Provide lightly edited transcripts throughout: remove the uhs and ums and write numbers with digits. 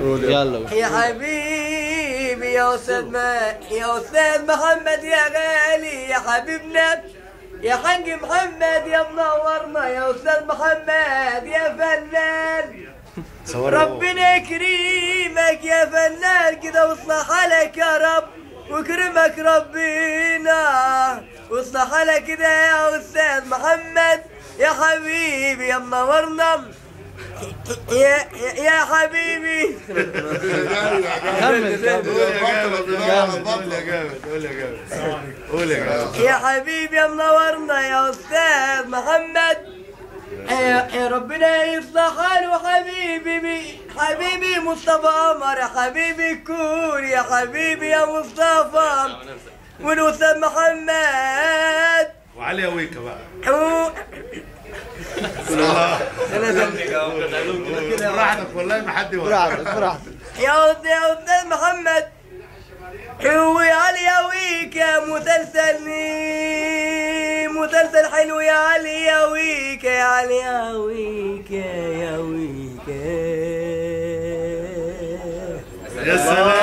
يلا يا حبيبي يا أستاذ محمد يا غالي يا حبيبنا يا حاج محمد يا منورنا يا أستاذ محمد يا فنان ربنا يكرمك يا فنان كده واصلح حالك يا رب ويكرمك ربنا واصلح حالك كده يا أستاذ محمد يا حبيبي يا منورنا يا حبيبي قول يا جامد يا حبيبي يا منورنا يا استاذ محمد يا ربنا يصلح حاله حبيبي مصطفى قمر يا حبيبي الكون يا حبيبي يا مصطفى والاستاذ محمد وعلي ويكا بقى براحتك والله ما حد براحتك يا استاذ محمد حلو يا علي يا ويكا مسلسل حلو يا علي يا ويكا يا علي يا ويكا يا ويكا يا سلام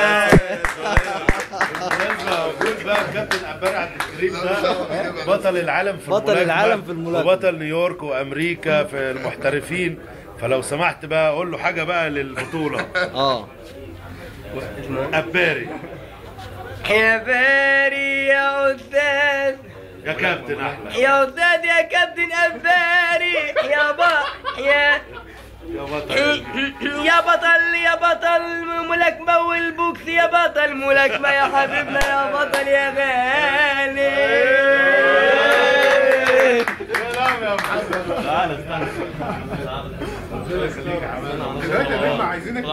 موجود بقى الكابتن عبارة عبد الكريم ده بطل العالم في الملاكمة وبطل نيويورك وامريكا في المحترفين، فلو سمحت بقى اقول له حاجه بقى للبطوله. أباري يا باري يا استاذ يا كابتن احمد يا استاذ يا كابتن أباري يا بطل ملاكمة والبوكس يا بطل ملاكمة يا حبيبنا يا بطل يا غالي. سلام يا محمد. ربنا يخليك يا حماد. دلوقتي عايزينك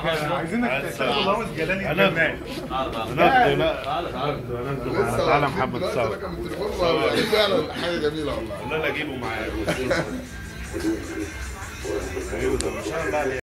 تشتغل رامز جلالي الفنان. تعالى محمد صور. فعلا حاجه جميله والله. والله لا اجيبه معايا. ايوه ده ما شاء الله عليه.